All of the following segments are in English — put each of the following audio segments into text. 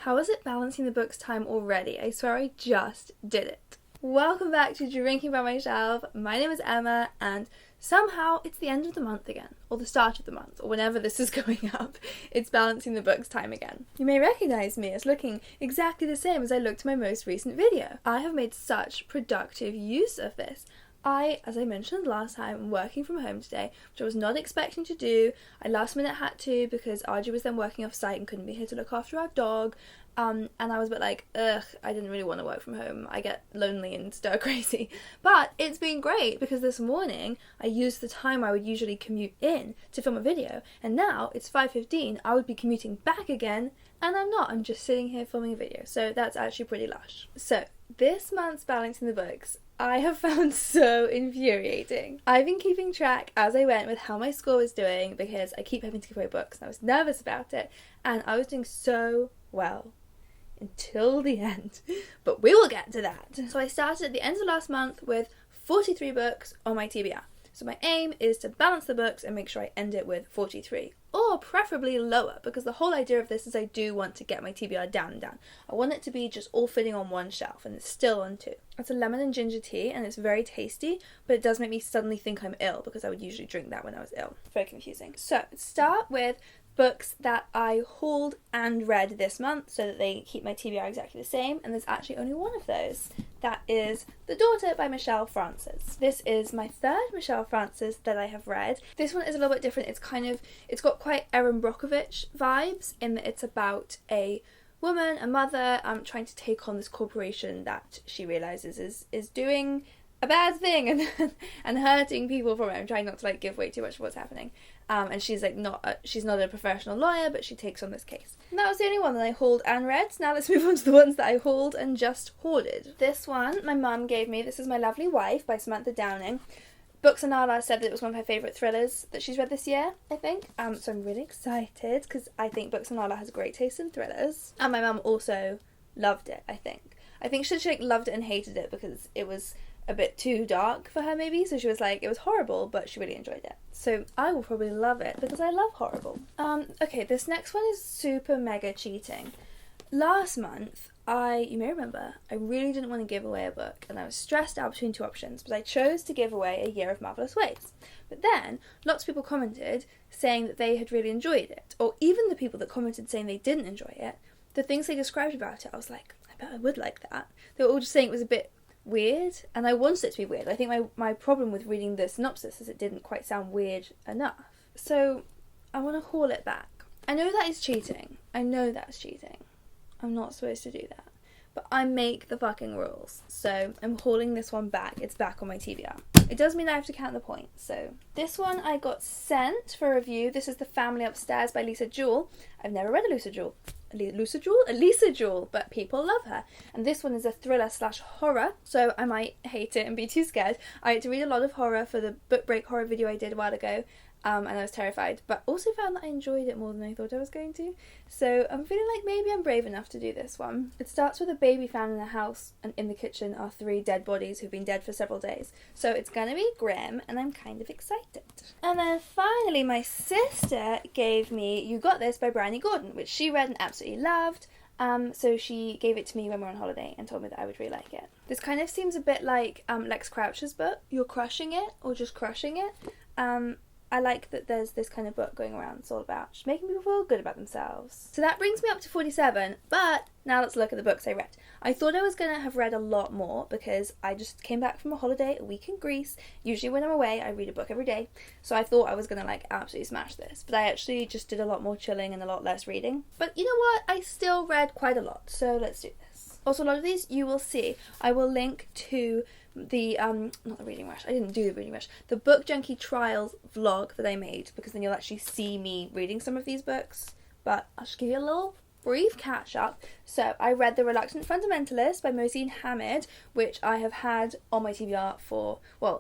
How is it balancing the books time already? I swear I just did it. Welcome back to Drinking by My Shelf. My name is Emma, and somehow it's the end of the month again, or the start of the month, or whenever this is going up. It's balancing the books time again. You may recognise me as looking exactly the same as I looked in my most recent video. I have made such productive use of this. As I mentioned last time, I'm working from home today, which I was not expecting to do. I last minute had to because Archie was then working off site and couldn't be here to look after our dog. And I was a bit like, ugh, I didn't really want to work from home. I get lonely and stir crazy. But it's been great because this morning I used the time I would usually commute in to film a video. And now it's 5:15, I would be commuting back again, and I'm not. I'm just sitting here filming a video. So that's actually pretty lush. So this month's Balancing the Books, I have found so infuriating. I've been keeping track as I went with how my score was doing because I keep having to give away books and I was nervous about it, and I was doing so well until the end, but we will get to that. So I started at the end of last month with 43 books on my TBR. So my aim is to balance the books and make sure I end it with 43, or preferably lower, because the whole idea of this is I do want to get my TBR down and down. I want it to be just all fitting on one shelf, and it's still on two. It's a lemon and ginger tea, and it's very tasty, but it does make me suddenly think I'm ill, because I would usually drink that when I was ill. Very confusing. So start with books that I hauled and read this month so that they keep my TBR exactly the same, and there's actually only one of those. That is The Daughter by Michelle Francis. This is my third Michelle Francis that I have read. This one is a little bit different. It's got quite Erin Brockovich vibes in that it's about a woman, a mother, trying to take on this corporation that she realises is doing a bad thing and hurting people from it. I'm trying not to give away too much of what's happening. And she's she's not a professional lawyer, but she takes on this case. And that was the only one that I hauled and read. So now let's move on to the ones that I hauled and just hoarded. This one my mum gave me. This is My Lovely Wife by Samantha Downing. Books and Nala said that it was one of her favourite thrillers that she's read this year, I think. So I'm really excited because I think Books and Nala has great taste in thrillers. And my mum also loved it, I think. I think she loved it and hated it because it was a bit too dark for her, maybe, so she was like, it was horrible, but she really enjoyed it. So I will probably love it because I love horrible. Okay, this next one is super mega cheating. Last month, you may remember, I really didn't want to give away a book, and I was stressed out between two options, but I chose to give away A Year of Marvellous Ways. But then, lots of people commented saying that they had really enjoyed it, or even the people that commented saying they didn't enjoy it, the things they described about it, I was like, I bet I would like that. They were all just saying it was a bit weird, and I wanted it to be weird. I think my problem with reading the synopsis is it didn't quite sound weird enough. So I want to haul it back. I know that is cheating. I know that's cheating. I'm not supposed to do that. But I make the fucking rules. So I'm hauling this one back. It's back on my TBR. It does mean I have to count the points. So this one I got sent for review. This is The Family Upstairs by Lisa Jewell. I've never read a Lisa Jewell, but people love her. And this one is a thriller/horror, so I might hate it and be too scared. I had to read a lot of horror for the book break horror video I did a while ago, and I was terrified, but also found that I enjoyed it more than I thought I was going to. So I'm feeling like maybe I'm brave enough to do this one. It starts with a baby found in a house, and in the kitchen are 3 dead bodies who've been dead for several days. So it's gonna be grim, and I'm kind of excited. And then finally, my sister gave me You Got This by Bryony Gordon, which she read and absolutely loved. So she gave it to me when we were on holiday and told me that I would really like it. This kind of seems a bit like Lex Crouch's book, You're Crushing It, or Just Crushing It. I like that there's this kind of book going around. It's all about just making people feel good about themselves. So that brings me up to 47, but now let's look at the books I read. I thought I was going to have read a lot more because I just came back from a holiday, a week in Greece. Usually when I'm away, I read a book every day. So I thought I was going to absolutely smash this. But I actually just did a lot more chilling and a lot less reading. But you know what? I still read quite a lot. So let's do this. Also, a lot of these you will see. I will link to the not the reading rush, I didn't do the reading rush, the Book Junkie Trials vlog that I made, because then you'll actually see me reading some of these books. But I'll just give you a little brief catch up. So I read The Reluctant Fundamentalist by Mohsin Hamid, which I have had on my TBR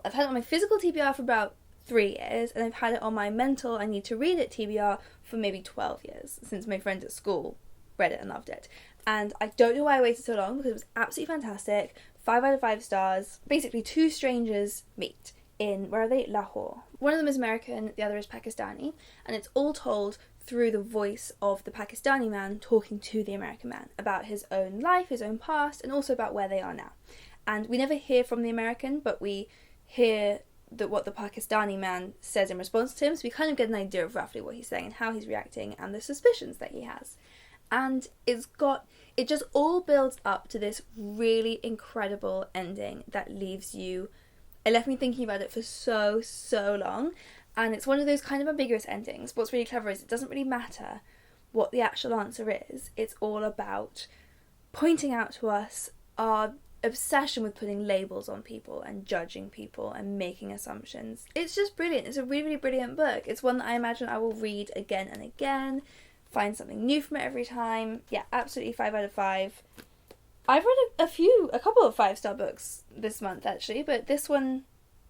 I've had it on my physical TBR for about 3 years, and I've had it on my mental I need to read it TBR for maybe 12 years, since my friends at school read it and loved it. And I don't know why I waited so long, because it was absolutely fantastic. 5 out of 5 stars. Basically, 2 strangers meet in, where are they? Lahore. One of them is American, the other is Pakistani, and it's all told through the voice of the Pakistani man talking to the American man about his own life, his own past, and also about where they are now. And we never hear from the American, but we hear what the Pakistani man says in response to him, so we kind of get an idea of roughly what he's saying and how he's reacting and the suspicions that he has. And it just all builds up to this really incredible ending that it left me thinking about it for so long. And it's one of those kind of ambiguous endings. What's really clever is it doesn't really matter what the actual answer is. It's all about pointing out to us our obsession with putting labels on people and judging people and making assumptions. It's just brilliant. It's a really, really brilliant book. It's one that I imagine I will read again and again, find something new from it every time. Yeah, absolutely 5 out of 5. I've read a couple of 5-star books this month actually, but this one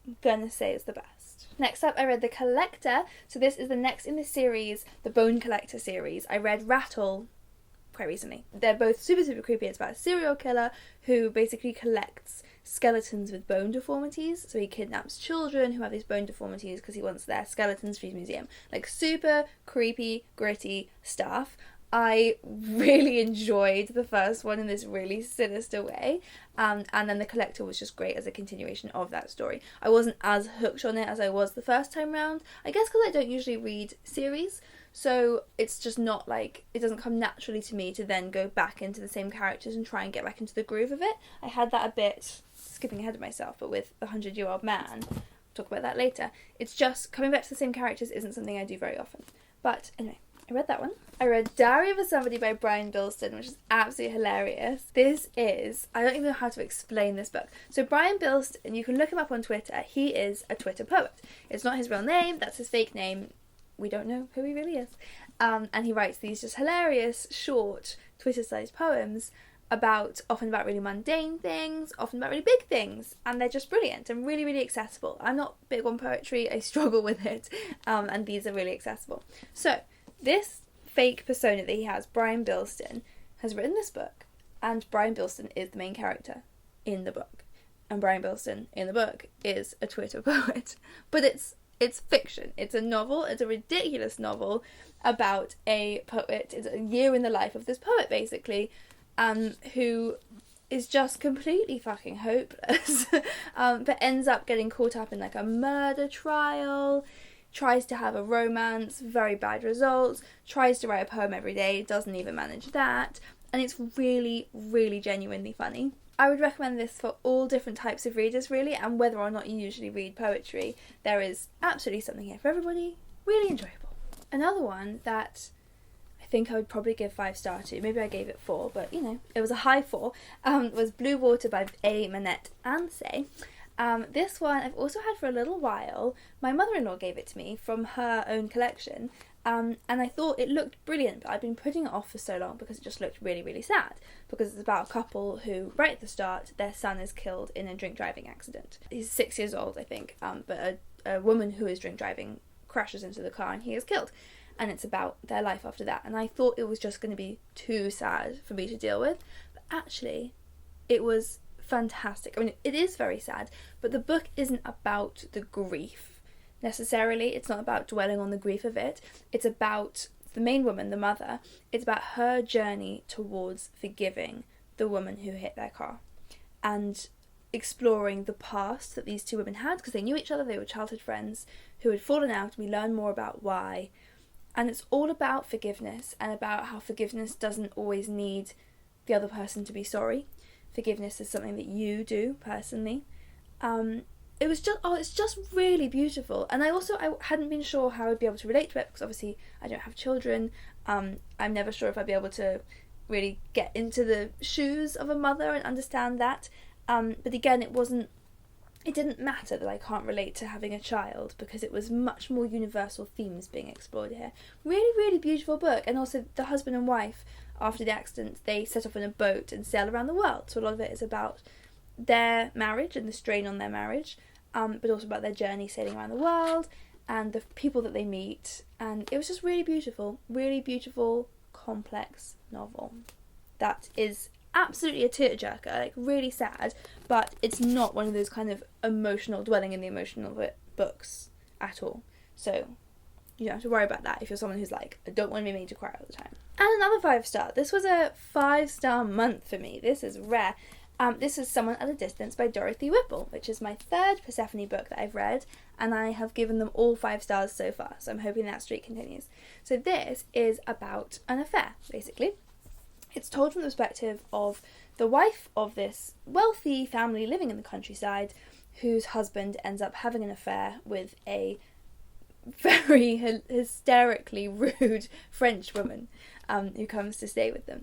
I'm gonna say is the best. Next up, I read The Collector. So this is the next in the series, the Bone Collector series. I read Rattle quite recently. They're both super, super creepy. It's about a serial killer who basically collects skeletons with bone deformities. So he kidnaps children who have these bone deformities because he wants their skeletons for his museum. Like, super creepy, gritty stuff. I really enjoyed the first one in this really sinister way, and then The Collector was just great as a continuation of that story. I wasn't as hooked on it as I was the first time round, I guess because I don't usually read series, so it's just not like, it doesn't come naturally to me to then go back into the same characters and try and get back into the groove of it. I had that a bit, skipping ahead of myself, but with The 100-Year-Old Man, I'll talk about that later. It's just, coming back to the same characters isn't something I do very often. But anyway, I read that one. I read Diary of a Somebody by Brian Bilston, which is absolutely hilarious. This is, I don't even know how to explain this book. So Brian Bilston, you can look him up on Twitter, he is a Twitter poet. It's not his real name, that's his fake name. We don't know who he really is. And he writes these just hilarious, short, Twitter-sized poems often about really mundane things, often about really big things, and they're just brilliant and really, really accessible. I'm not big on poetry, I struggle with it, and these are really accessible. So, this fake persona that he has, Brian Bilston, has written this book, and Brian Bilston is the main character in the book. And Brian Bilston in the book is a Twitter poet. But it's fiction. It's a novel. It's a ridiculous novel about a poet. It's a year in the life of this poet, basically, who is just completely fucking hopeless, but ends up getting caught up in like a murder trial, tries to have a romance, very bad results, tries to write a poem every day, doesn't even manage that, and it's really, really genuinely funny. I would recommend this for all different types of readers, really, and whether or not you usually read poetry, there is absolutely something here for everybody. Really enjoyable. Another one that I think I would probably give 5-star to, maybe I gave it 4, but you know, it was a high 4, was Blue Water by Manette Ansay. This one I've also had for a little while. My mother-in-law gave it to me from her own collection, and I thought it looked brilliant, but I've been putting it off for so long because it just looked really, really sad, because it's about a couple who, right at the start, their son is killed in a drink driving accident. He's 6 years old, I think, but a woman who is drink driving crashes into the car and he is killed, and it's about their life after that. And I thought it was just going to be too sad for me to deal with, but actually it was fantastic. I mean, it is very sad, but the book isn't about the grief necessarily. It's not about dwelling on the grief of it. It's about the main woman, the mother. It's about her journey towards forgiving the woman who hit their car and exploring the past that these two women had, because they knew each other, they were childhood friends who had fallen out. We learn more about why, and it's all about forgiveness and about how forgiveness doesn't always need the other person to be sorry. Forgiveness is something that you do personally. It's just really beautiful. And I hadn't been sure how I'd be able to relate to it, because obviously I don't have children. I'm never sure if I'd be able to really get into the shoes of a mother and understand that. But again, it didn't matter that I can't relate to having a child, because it was much more universal themes being explored here. Really, really beautiful book. And also the husband and wife, after the accident, they set off on a boat and sail around the world. So a lot of it is about their marriage and the strain on their marriage, but also about their journey sailing around the world and the people that they meet. And it was just really beautiful, complex novel that is absolutely a tearjerker, like really sad, but it's not one of those kind of emotional, dwelling in the emotional books at all. So you don't have to worry about that if you're someone who's like, I don't want to be made to cry all the time. And another 5-star. This was a 5-star month for me. This is rare. This is Someone at a Distance by Dorothy Whipple, which is my 3rd Persephone book that I've read, and I have given them all 5 stars so far, so I'm hoping that streak continues. So this is about an affair, basically. It's told from the perspective of the wife of this wealthy family living in the countryside, whose husband ends up having an affair with a very hysterically rude French woman who comes to stay with them.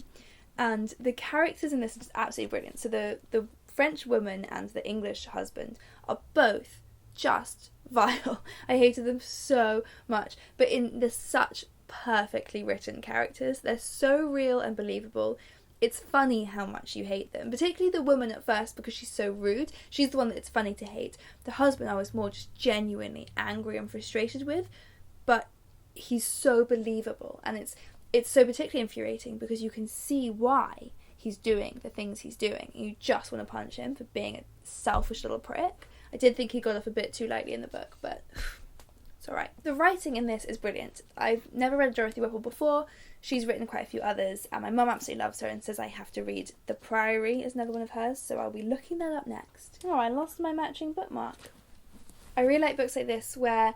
And the characters in this are just absolutely brilliant. So the French woman and the English husband are both just vile. I hated them so much. But they're such perfectly written characters. They're so real and believable. It's funny how much you hate them. Particularly the woman at first, because she's so rude. She's the one that it's funny to hate. The husband I was more just genuinely angry and frustrated with. But he's so believable. And it's so particularly infuriating because you can see why he's doing the things he's doing. You just want to punch him for being a selfish little prick. I did think he got off a bit too lightly in the book, but it's alright. The writing in this is brilliant. I've never read Dorothy Whipple before. She's written quite a few others, and my mum absolutely loves her and says I have to read The Priory is another one of hers, so I'll be looking that up next. Oh, I lost my matching bookmark. I really like books like this where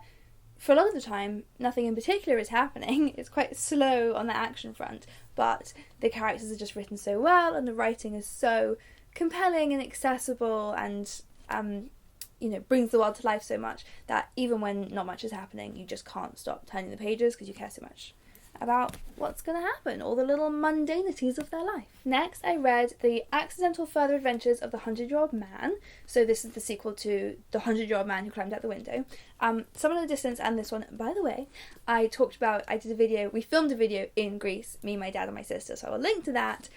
for a lot of the time, nothing in particular is happening. It's quite slow on the action front, but the characters are just written so well, and the writing is so compelling and accessible, and brings the world to life so much that even when not much is happening, you just can't stop turning the pages because you care so much about what's going to happen, all the little mundanities of their life. Next, I read The Accidental Further Adventures of the 100-Year-Old Man. So this is the sequel to The 100-Year-Old Man Who Climbed Out the Window. Someone at a Distance and this one, by the way, we filmed a video in Greece, me, my dad and my sister, so I'll link to that.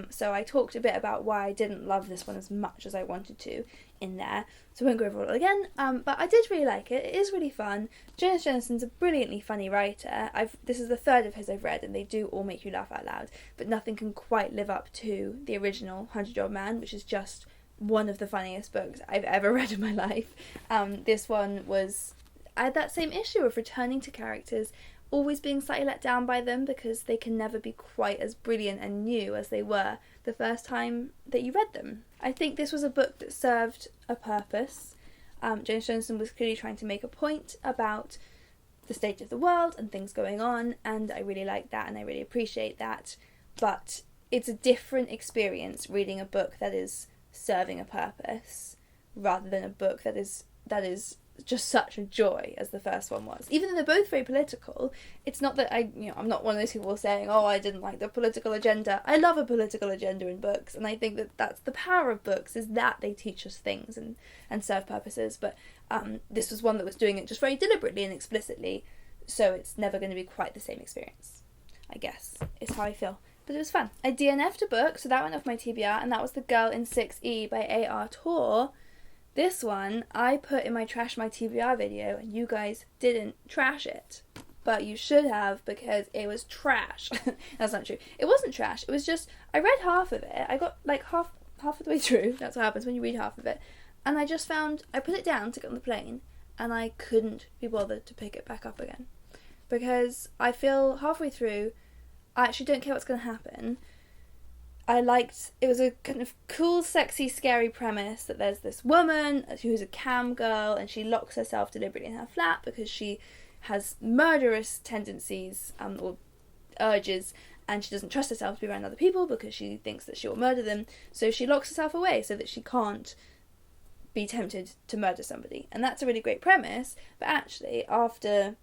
So I talked a bit about why I didn't love this one as much as I wanted to in there, so I won't go over it all again, but I did really like it. It is really fun. Jonasson's a brilliantly funny writer. This is the 3rd of his I've read, and they do all make you laugh out loud, but nothing can quite live up to the original 100-Year-Old Man, which is just one of the funniest books I've ever read in my life. This one I had that same issue of returning to characters, always being slightly let down by them because they can never be quite as brilliant and new as they were the first time that you read them. I think this was a book that served a purpose. Jonasson was clearly trying to make a point about the state of the world and things going on, and I really like that and I really appreciate that, but it's a different experience reading a book that is serving a purpose rather than a book that is just such a joy as the first one was. Even though they're both very political, it's not that I'm not one of those people saying, oh, I didn't like the political agenda. I love a political agenda in books, and I think that that's the power of books, is that they teach us things and serve purposes, but this was one that was doing it just very deliberately and explicitly, so it's never going to be quite the same experience, I guess, is how I feel. But it was fun. I DNF'd a book, so that went off my TBR, and that was The Girl in 6E by A.R. Torre. This one, I put in my Trash My TBR video, and you guys didn't trash it. But you should have, because it was trash. That's not true. It wasn't trash. It was just, I read half of it. I got like half of the way through. That's what happens when you read half of it. And I just found, I put it down to get on the plane, and I couldn't be bothered to pick it back up again. Because I feel halfway through, I actually don't care what's going to happen. It was a kind of cool, sexy, scary premise that there's this woman who's a cam girl, and she locks herself deliberately in her flat because she has murderous tendencies or urges, and she doesn't trust herself to be around other people because she thinks that she will murder them, so she locks herself away so that she can't be tempted to murder somebody. And that's a really great premise, but actually after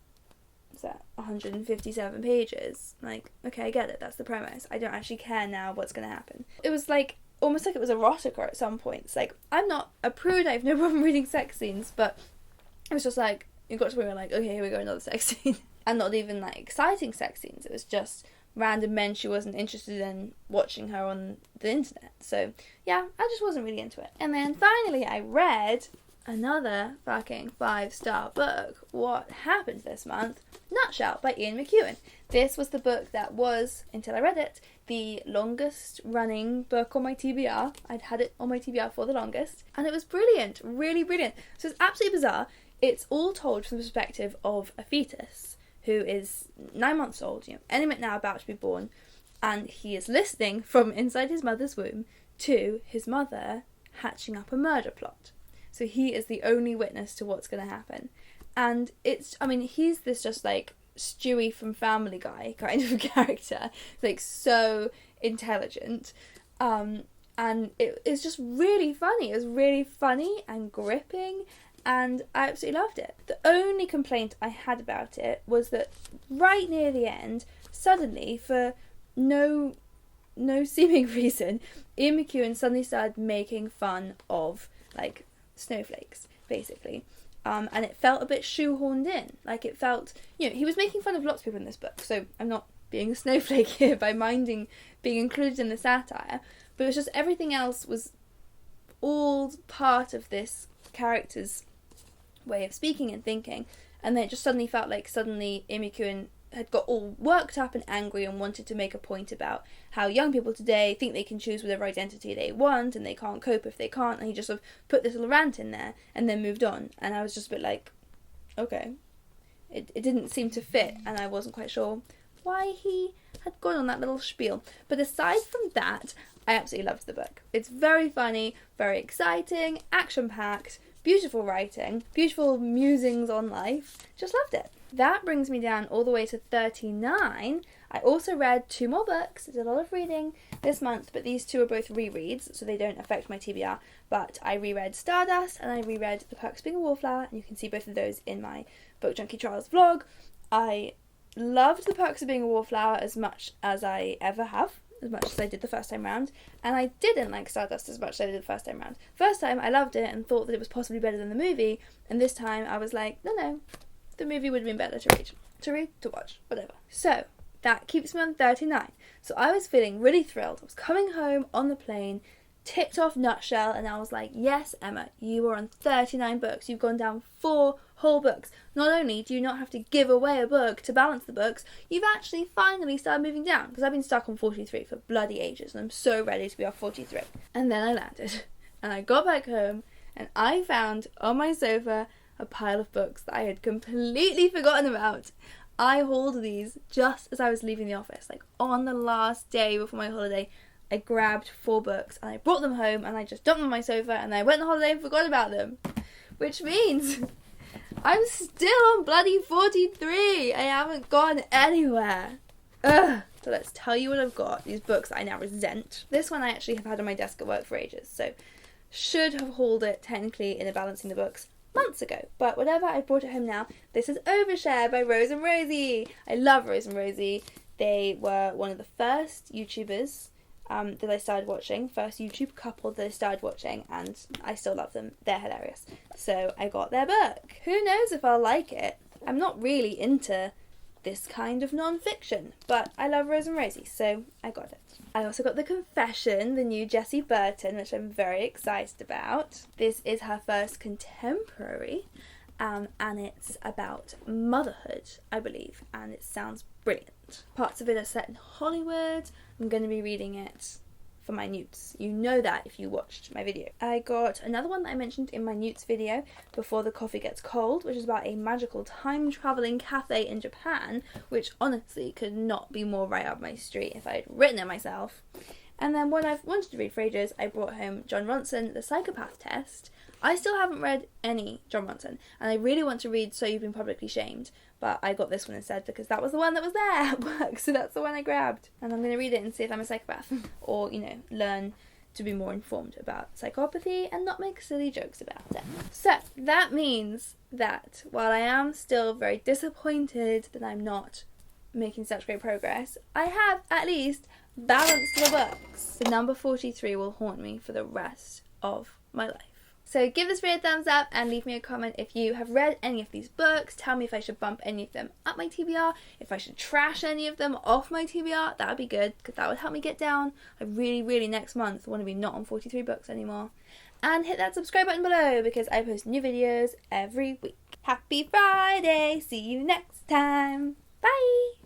157 pages, like, okay, I get it, that's the premise, I don't actually care now what's going to happen. It was like almost like it was erotica at some points. Like, I'm not a prude, I have no problem reading sex scenes, but it was just like, you got to where you're like, okay, here we go, another sex scene. And not even like exciting sex scenes, it was just random men she wasn't interested in watching her on the internet. So yeah, I just wasn't really into it. And then finally I read another fucking 5-star book, What Happened This Month, Nutshell by Ian McEwan. This was the book that was, until I read it, the longest running book on my TBR. I'd had it on my TBR for the longest, and it was brilliant, really brilliant. So it's absolutely bizarre. It's all told from the perspective of a fetus who is 9 months old, any minute now about to be born, and he is listening from inside his mother's womb to his mother hatching up a murder plot. So he is the only witness to what's going to happen. And he's this just like Stewie from Family Guy kind of character, like so intelligent. And it's just really funny. It was really funny and gripping, and I absolutely loved it. The only complaint I had about it was that right near the end, suddenly, for no seeming reason, Ian McEwan suddenly started making fun of, like, snowflakes, basically. And it felt a bit shoehorned in. Like, it felt, he was making fun of lots of people in this book, so I'm not being a snowflake here by minding being included in the satire, but it was just everything else was all part of this character's way of speaking and thinking, and then it just suddenly felt like Ian McEwan had got all worked up and angry and wanted to make a point about how young people today think they can choose whatever identity they want and they can't cope if they can't, and he just sort of put this little rant in there and then moved on, and I was just a bit like, okay. It didn't seem to fit, and I wasn't quite sure why he had gone on that little spiel. But aside from that, I absolutely loved the book. It's very funny, very exciting, action-packed, beautiful writing, beautiful musings on life. Just loved it. That brings me down all the way to 39. I also read 2 more books. I did a lot of reading this month, but these 2 are both rereads, so they don't affect my TBR. But I reread Stardust and I reread The Perks of Being a Wallflower, and you can see both of those in my Book Junkie Trials vlog. I loved The Perks of Being a Wallflower as much as I ever have, as much as I did the first time round, and I didn't like Stardust as much as I did the first time round. First time I loved it and thought that it was possibly better than the movie, and this time I was like, no, the movie would have been better to watch, whatever. So that keeps me on 39. So I was feeling really thrilled. I was coming home on the plane, ticked off nutshell, and I was like, yes, Emma, you are on 39 books. You've gone down 4 whole books. Not only do you not have to give away a book to balance the books, you've actually finally started moving down, because I've been stuck on 43 for bloody ages, and I'm so ready to be off 43. And then I landed, and I got back home, and I found on my sofa a pile of books that I had completely forgotten about. I hauled these just as I was leaving the office, like on the last day before my holiday. I grabbed 4 books and I brought them home and I just dumped them on my sofa and I went on holiday and forgot about them. Which means I'm still on bloody 43. I haven't gone anywhere. Ugh. So let's tell you what I've got. These books that I now resent. This one I actually have had on my desk at work for ages, so should have hauled it technically in a Balancing the Books months ago. But whatever, I brought it home now. This is Overshare by Rose and Rosie. I love Rose and Rosie. They were one of the first YouTubers that I started watching, first YouTube couple that I started watching, and I still love them. They're hilarious. So I got their book. Who knows if I'll like it? I'm not really into this kind of non-fiction, but I love Rose and Rosie, so I got it. I also got The Confession, the new Jessie Burton, which I'm very excited about. This is her first contemporary, and it's about motherhood, I believe, and it sounds brilliant. Parts of it are set in Hollywood. I'm going to be reading it for my newts. You know that if you watched my video. I got another one that I mentioned in my newts video, Before the Coffee Gets Cold, which is about a magical time-travelling cafe in Japan, which honestly could not be more right up my street if I had written it myself. And then when I've wanted to read for ages, I brought home Jon Ronson, The Psychopath Test. I still haven't read any Jon Ronson, and I really want to read So You've Been Publicly Shamed, but I got this one instead because that was the one that was there at work, so that's the one I grabbed. And I'm going to read it and see if I'm a psychopath, or, learn to be more informed about psychopathy and not make silly jokes about it. So that means that while I am still very disappointed that I'm not making such great progress, I have at least balanced the books. The number 43 will haunt me for the rest of my life. So give this video a thumbs up and leave me a comment if you have read any of these books. Tell me if I should bump any of them up my TBR, if I should trash any of them off my TBR. That would be good, because that would help me get down. I really next month want to be not on 43 books anymore. And hit that subscribe button below, because I post new videos every week. Happy Friday! See you next time! Bye!